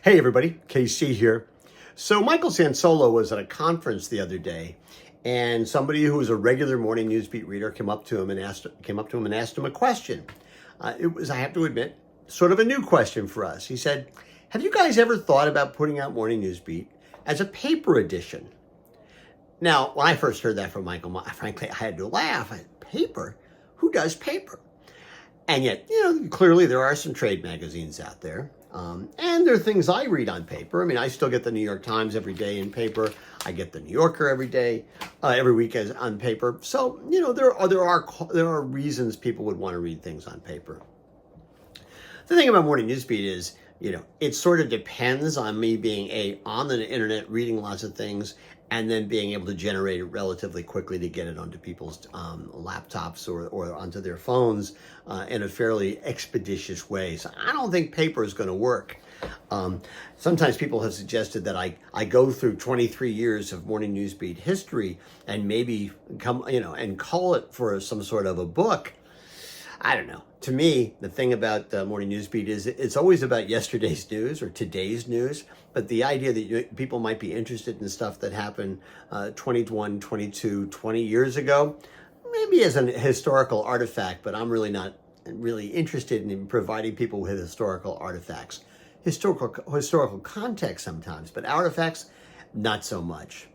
Hey everybody, KC here. So Michael Sansolo was at a conference the other day, and somebody who was a regular Morning Newsbeat reader came up to him and asked him a question. It was, I have to admit, sort of a new question for us. He said, "Have you guys ever thought about putting out Morning Newsbeat as a paper edition?" Now, when I first heard that from Michael, frankly, I had to laugh. Paper? Who does paper? And yet, clearly there are some trade magazines out there. And there are things I read on paper. I mean, I still get the New York Times every day in paper. I get the New Yorker every week on paper. So, there are reasons people would want to read things on paper. The thing about Morning Newsbeat is, it sort of depends on me being on the internet, reading lots of things, and then being able to generate it relatively quickly to get it onto people's laptops or onto their phones in a fairly expeditious way. So I don't think paper is going to work. Sometimes people have suggested that I go through 23 years of Morning Newsbeat history and maybe and call it for some sort of a book. I don't know. To me, the thing about Morning Newsbeat is it's always about yesterday's news or today's news, but the idea that people might be interested in stuff that happened 21, 22, 20 years ago, maybe as an historical artifact, but I'm really not really interested in providing people with historical artifacts. Historical context sometimes, but artifacts, not so much.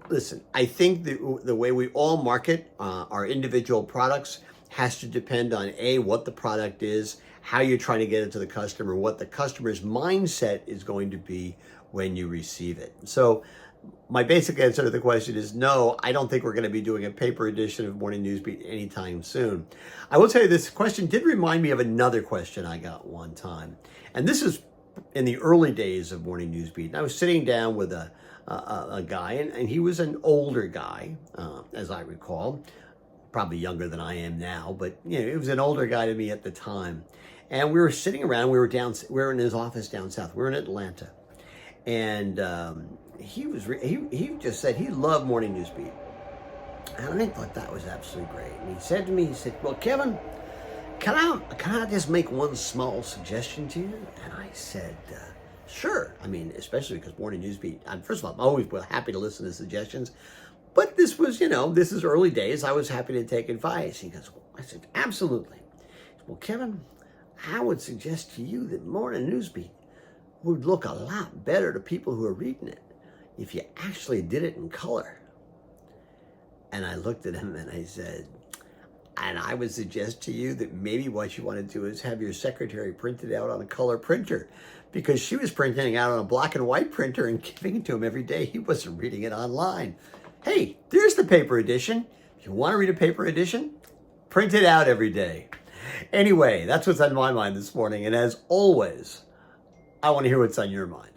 Listen, I think the way we all market our individual products has to depend on what the product is, how you're trying to get it to the customer, what the customer's mindset is going to be when you receive it. So my basic answer to the question is no, I don't think we're going to be doing a paper edition of Morning Newsbeat anytime soon. I will tell you, this question did remind me of another question I got one time. And this is in the early days of Morning Newsbeat. And I was sitting down with a guy, and he was an older guy, as I recall. Probably younger than I am now, but he was an older guy to me at the time. And we were sitting around, we were in his office down south. We were in Atlanta. And he just said he loved Morning Newsbeat. And I thought that was absolutely great. And he said to me, "Well, Kevin, can I just make one small suggestion to you?" And I said, "Sure." I mean, especially because Morning Newsbeat, first of all, I'm always happy to listen to suggestions. But this was, this is early days. I was happy to take advice. He goes, I said, "Absolutely." He said, "Well, Kevin, I would suggest to you that Morning Newsbeat would look a lot better to people who are reading it if you actually did it in color." And I looked at him and I said, "And I would suggest to you that maybe what you want to do is have your secretary print it out on a color printer," because she was printing it out on a black and white printer and giving it to him every day. He wasn't reading it online. Hey, there's the paper edition. If you want to read a paper edition, print it out every day. Anyway, that's what's on my mind this morning. And as always, I want to hear what's on your mind.